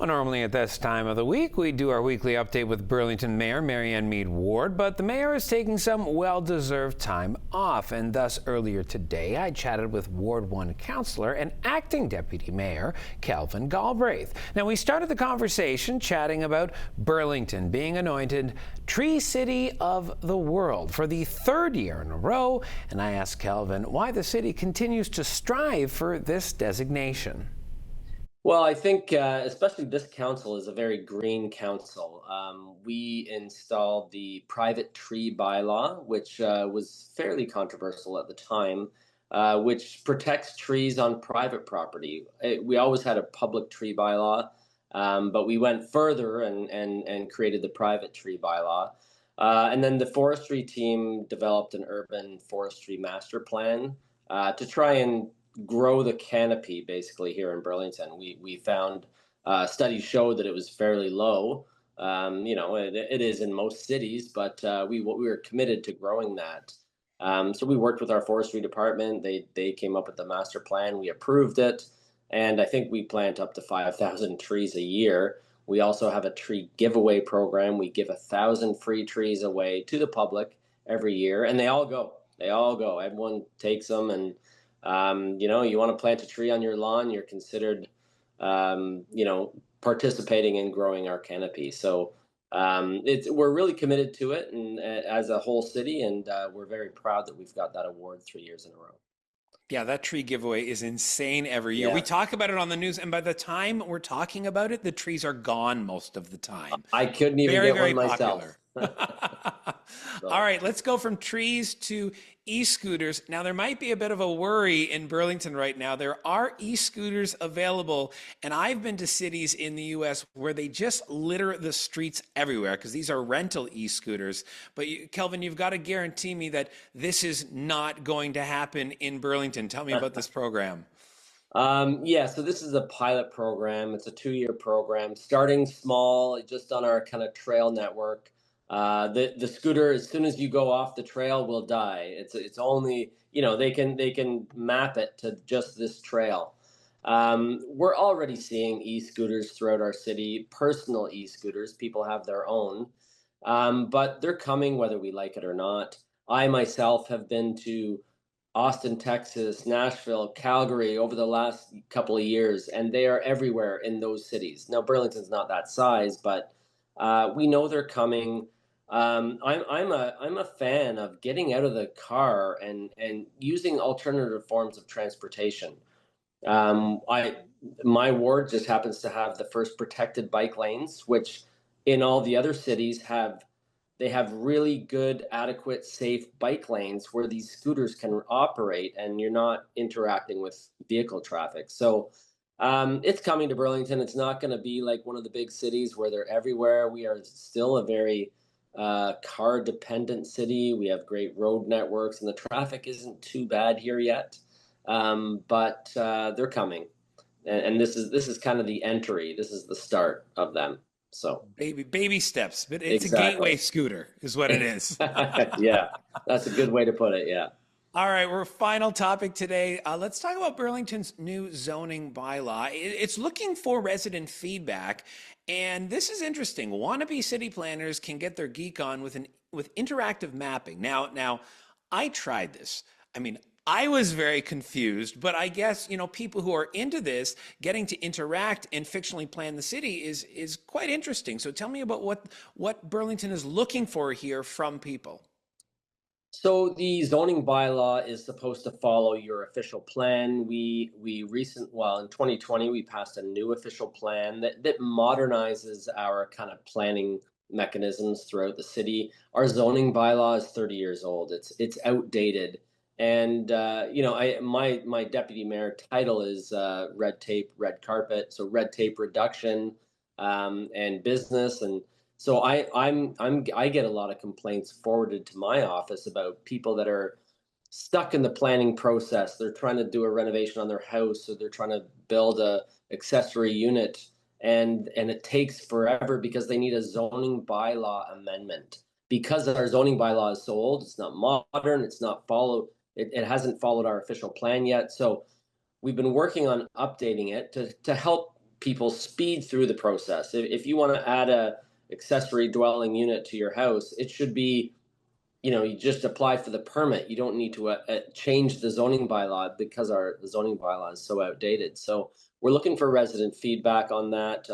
Well, normally at this time of the week, we do our weekly update with Burlington Mayor Marianne Meed Ward, but the mayor is taking some well-deserved time off, and thus earlier today, I chatted with Ward 1 Councillor and Acting Deputy Mayor Kelvin Galbraith. Now, we started the conversation chatting about Burlington being anointed Tree City of the World for the third year in a row, and I asked Kelvin why the city continues to strive for this designation. Well, I think especially this council is a very green council. We installed the private tree bylaw, which was fairly controversial at the time, which protects trees on private property. We always had a public tree bylaw, but we went further and created the private tree bylaw. And then the forestry team developed an urban forestry master plan to try and grow the canopy basically here in Burlington. We found studies showed that it was fairly low. It is in most cities, but we were committed to growing that. So we worked with our forestry department. They came up with the master plan. We approved it, and I think we plant up to 5,000 trees a year. We also have a tree giveaway program. We give 1,000 free trees away to the public every year, and they all go. They all go. Everyone takes them, and you want to plant a tree on your lawn, you're considered, participating in growing our canopy. So we're really committed to it, and as a whole city, and we're very proud that we've got that award 3 years in a row. Yeah, that tree giveaway is insane every year. Yeah. We talk about it on the news, and by the time we're talking about it, the trees are gone most of the time. I couldn't even get one myself. All right, let's go from trees to e-scooters. Now, there might be a bit of a worry in Burlington right now. There are e-scooters available, and I've been to cities in the U.S. where they just litter the streets everywhere because these are rental e-scooters. But Kelvin, you've got to guarantee me that this is not going to happen in Burlington. Tell me about this program. So this is a pilot program. It's a 2-year program, starting small, just on our kind of trail network. The scooter, as soon as you go off the trail, will die. It's only, they can map it to just this trail. We're already seeing e-scooters throughout our city, personal e-scooters. People have their own, but they're coming whether we like it or not. I myself have been to Austin, Texas, Nashville, Calgary over the last couple of years, and they are everywhere in those cities. Now, Burlington's not that size, but we know they're coming. I'm a fan of getting out of the car and using alternative forms of transportation. My ward just happens to have the first protected bike lanes, which in all the other cities have really good, adequate, safe bike lanes where these scooters can operate and you're not interacting with vehicle traffic. So it's coming to Burlington. It's not going to be like one of the big cities where they're everywhere. We are still a very car dependent city. We have great road networks and the traffic isn't too bad here yet. But they're coming. And this is kind of the entry. This is the start of them. So baby steps, but it's exactly. A gateway scooter is what it is. Yeah, that's a good way to put it. Yeah. All right, we're final topic today. Let's talk about Burlington's new zoning bylaw. It's looking for resident feedback, and this is interesting. Wannabe city planners can get their geek on with interactive mapping. Now, I tried this. I was very confused, but I guess, people who are into this, getting to interact and fictionally plan the city is quite interesting. So tell me about what Burlington is looking for here from people. So the zoning bylaw is supposed to follow your official plan. In 2020, we passed a new official plan that modernizes our kind of planning mechanisms throughout the city. Our zoning bylaw is 30 years old. It's outdated. And, my deputy mayor title is red tape, red carpet. So red tape reduction and business. And so I get a lot of complaints forwarded to my office about people that are stuck in the planning process. They're trying to do a renovation on their house, or they're trying to build a accessory unit. And it takes forever because they need a zoning bylaw amendment. Because our zoning bylaw is so old, it's not modern, it's not followed. It hasn't followed our official plan yet. So we've been working on updating it to help people speed through the process. If you want to add a accessory dwelling unit to your house, it should be, you just apply for the permit. You don't need to change the zoning bylaw because the zoning bylaw is so outdated. So we're looking for resident feedback on that.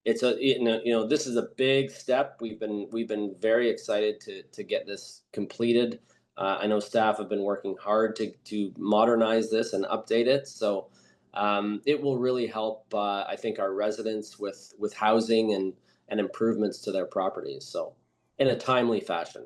This is a big step. We've been very excited to get this completed. I know staff have been working hard to modernize this and update it. So it will really help, I think, our residents with housing and improvements to their properties. So in a timely fashion.